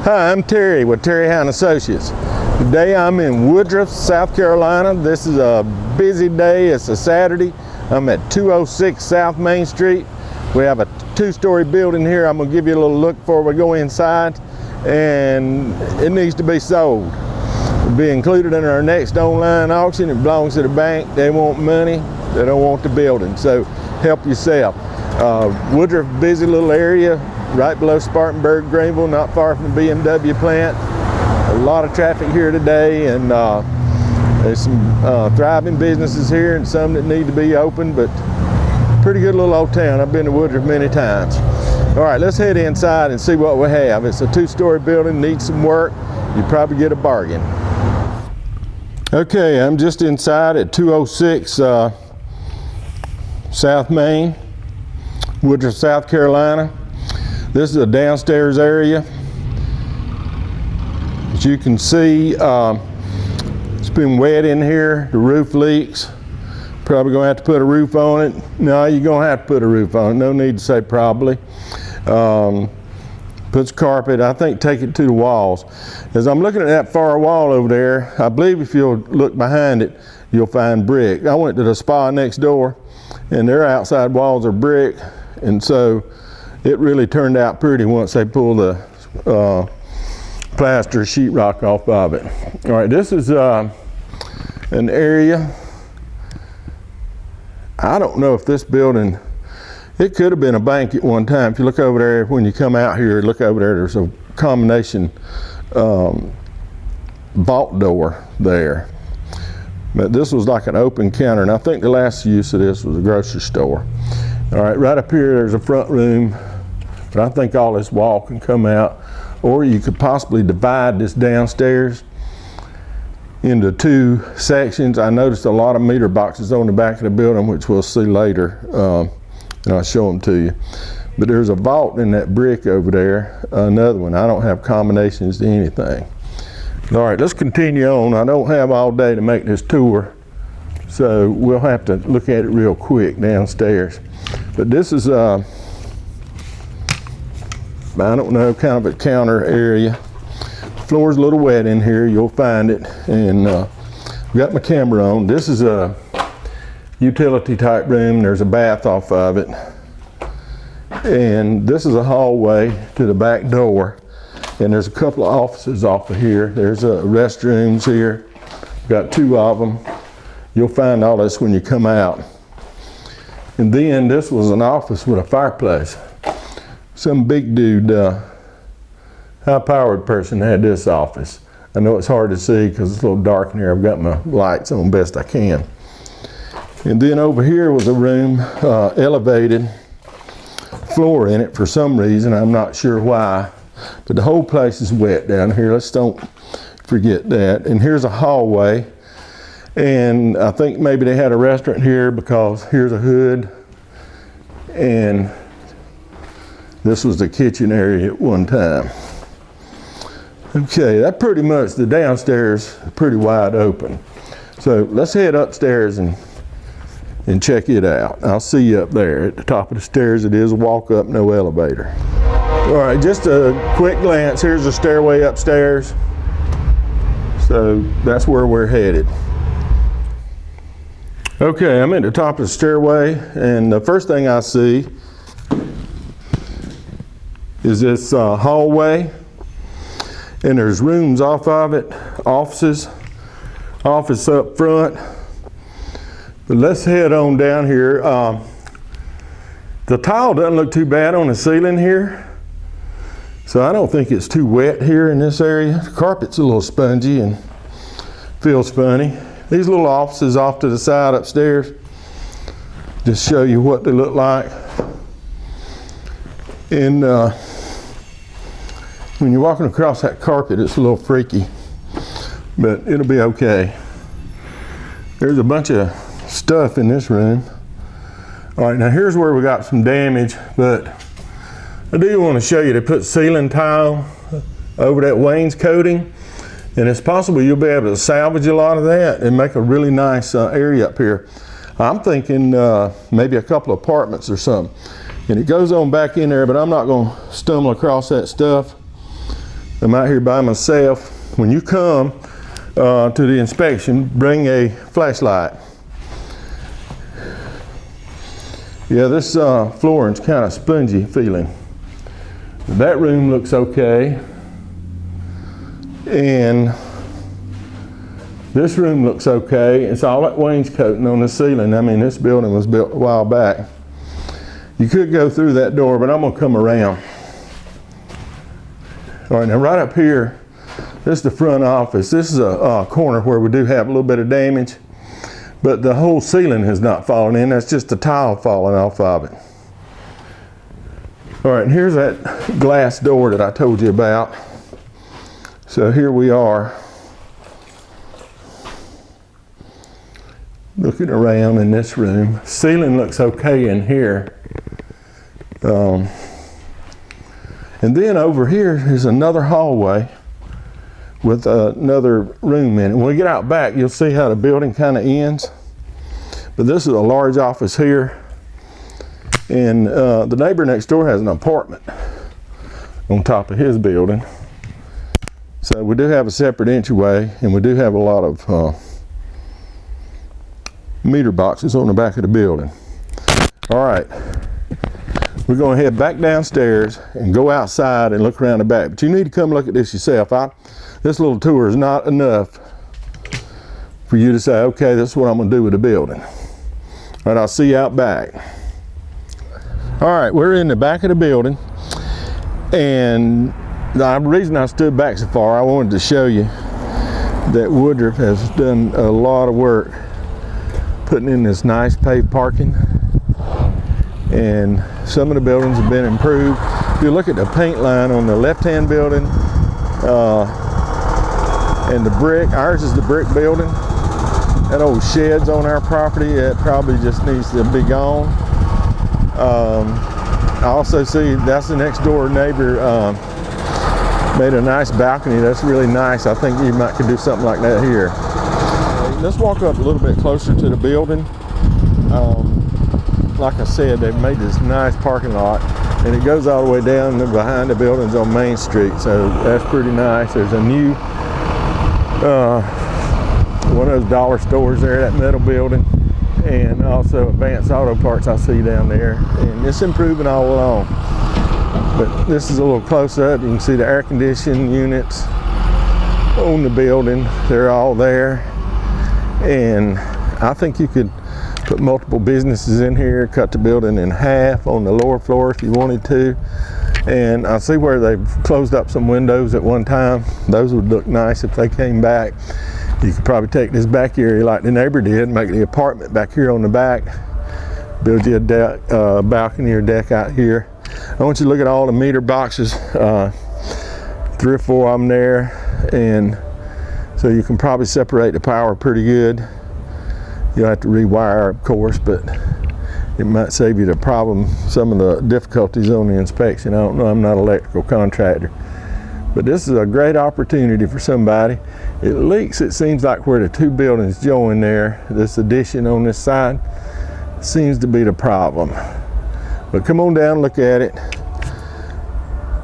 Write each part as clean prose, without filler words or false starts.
Hi, I'm Terry with Terry Hine Associates. Today I'm in Woodruff, South Carolina. This is a busy day. It's a Saturday. I'm at 206 South Main Street. We have a two-story building here. I'm gonna give you a little look before we go inside, and it needs to be sold. It'll be included in our next online auction. It belongs to the bank. They want money. They don't want the building, so help yourself. Woodruff, busy little area, right below Spartanburg, Greenville, not far from the BMW plant. A lot of traffic here today, and there's some thriving businesses here and some that need to be open, but pretty good little old town. I've been to Woodruff many times. All right, let's head inside and see what we have. It's a two-story building, needs some work. You probably get a bargain. Okay, I'm just inside at 206 South Main, Woodruff, South Carolina. This is a downstairs area. As you can see, it's been wet in here. The roof leaks. Probably gonna have to put a roof on it. No, you're gonna have to put a roof on it. No need to say probably. Puts carpet, I think take it to the walls. As I'm looking at that far wall over there, I believe if you'll look behind it, you'll find brick. I went to the spa next door and their outside walls are brick, and so it really turned out pretty once they pulled the plaster sheetrock off of it. All right, this is an area. I don't know if this building, it could have been a bank at one time. If you look over there, when you come out here, look over there, there's a combination vault door there. But this was like an open counter, and I think the last use of this was a grocery store. All right, right up here, there's a front room, but I think all this wall can come out, or you could possibly divide this downstairs into two sections. I noticed a lot of meter boxes on the back of the building, which we'll see later, and I'll show them to you. But there's a vault in that brick over there, another one. I don't have combinations to anything. All right, let's continue on. I don't have all day to make this tour, so we'll have to look at it real quick downstairs. But this is, I don't know, kind of a counter area. Floor's a little wet in here, you'll find it. And I've got my camera on. This is a utility type room. There's a bath off of it. And this is a hallway to the back door. And there's a couple of offices off of here. There's restrooms here. Got two of them. You'll find all this when you come out. And then this was an office with a fireplace. Some big dude, high-powered person had this office. I know it's hard to see because it's a little dark in here. I've got my lights on best I can. And then over here was a room, elevated, floor in it for some reason. I'm not sure why. But the whole place is wet down here. Let's don't forget that. And here's a hallway. And I think maybe they had a restaurant here because here's a hood. And this was the kitchen area at one time. Okay, that pretty much, the downstairs pretty wide open. So let's head upstairs and check it out. I'll see you up there at the top of the stairs. It is a walk up, no elevator. All right, just a quick glance. Here's the stairway upstairs. So that's where we're headed. Okay, I'm at the top of the stairway, and the first thing I see is this hallway, and there's rooms off of it, office up front. But let's head on down here. The tile doesn't look too bad on the ceiling here. So I don't think it's too wet here in this area. The carpet's a little spongy and feels funny. These little offices off to the side upstairs, just show you what they look like. And when you're walking across that carpet, it's a little freaky, but it'll be okay. There's a bunch of stuff in this room. All right, now here's where we got some damage, but I do want to show you, they put ceiling tile over that wainscoting, and it's possible you'll be able to salvage a lot of that and make a really nice area up here. I'm thinking maybe a couple of apartments or something. And it goes on back in there, but I'm not going to stumble across that stuff. I'm out here by myself. When you come to the inspection, bring a flashlight. Yeah, this flooring's kind of spongy feeling. That room looks okay. And this room looks okay. It's all that wainscoting on the ceiling. I mean, this building was built a while back. You could go through that door, but I'm gonna come around. All right, now right up here, this is the front office. This is a corner where we do have a little bit of damage, but the whole ceiling has not fallen in. That's just the tile falling off of it. All right, and here's that glass door that I told you about. So here we are, looking around in this room. Ceiling looks okay in here. And then over here is another hallway with another room in it. When we get out back, you'll see how the building kind of ends. But this is a large office here. And the neighbor next door has an apartment on top of his building. So we do have a separate entryway, and we do have a lot of meter boxes on the back of the building. All right. We're going to head back downstairs and go outside and look around the back. But you need to come look at this yourself. This little tour is not enough for you to say, okay, this is what I'm going to do with the building. All right, I'll see you out back. All right, we're in the back of the building. And the reason I stood back so far, I wanted to show you that Woodruff has done a lot of work putting in this nice paved parking. And some of the buildings have been improved. If you look at the paint line on the left-hand building and the brick, ours is the brick building. That old shed's on our property, it probably just needs to be gone. I also see that's the next door neighbor made a nice balcony. That's really nice. I think you might could do something like that here. Let's walk up a little bit closer to the building. Like I said, they've made this nice parking lot, and it goes all the way down behind the buildings on Main Street, so that's pretty nice. There's a new one of those dollar stores there, that metal building, and also Advanced Auto Parts I see down there, and it's improving all along. But this is a little close up. You can see the air conditioning units on the building. They're all there, and I think you could put multiple businesses in here, cut the building in half on the lower floor if you wanted to. And I see where they've closed up some windows at one time. Those would look nice if they came back. You could probably take this back area like the neighbor did, make the apartment back here on the back, build you a deck, balcony or deck out here. I want you to look at all the meter boxes, 3 or 4 of them there, and so you can probably separate the power pretty good. You'll have to rewire, of course, but it might save you the problem, some of the difficulties on the inspection. I don't know, I'm not an electrical contractor. But this is a great opportunity for somebody. It leaks, it seems like where the 2 buildings join there, this addition on this side, seems to be the problem. But come on down and look at it.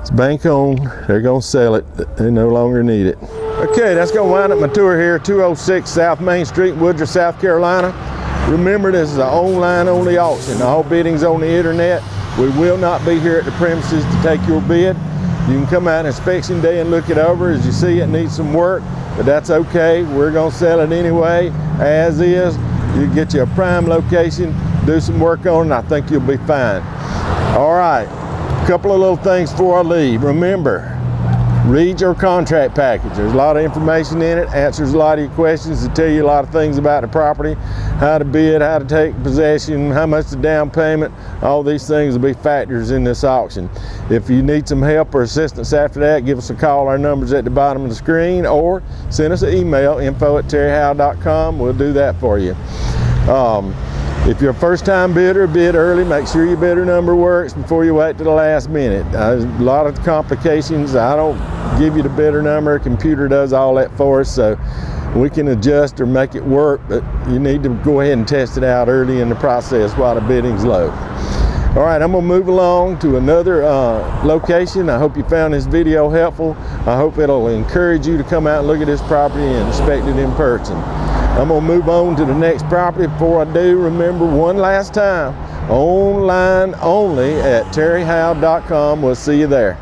It's bank owned, they're gonna sell it, they no longer need it. Okay, that's gonna wind up my tour here, 206 South Main Street, Woodruff, South Carolina. Remember, this is an online only auction. All bidding's on the internet. We will not be here at the premises to take your bid. You can come out on inspection day and look it over. As you see, it needs some work, but that's okay. We're gonna sell it anyway, as is. You get you a prime location, do some work on it, and I think you'll be fine. All right, a couple of little things before I leave. Remember, read your contract package. There's a lot of information in it, answers a lot of your questions, to tell you a lot of things about the property, how to bid, how to take possession, how much the down payment. All these things will be factors in this auction. If you need some help or assistance after that, give us a call. Our number's at the bottom of the screen, or send us an email, info@terryhowe.com. We'll do that for you. If you're a first-time bidder, bid early. Make sure your bidder number works before you wait to the last minute. There's a lot of complications. I don't give you the bidder number. A computer does all that for us, so we can adjust or make it work, but you need to go ahead and test it out early in the process while the bidding's low. All right, I'm gonna move along to another location. I hope you found this video helpful. I hope it'll encourage you to come out and look at this property and inspect it in person. I'm gonna move on to the next property. Before I do, remember one last time, online only at terryhowe.com. We'll see you there.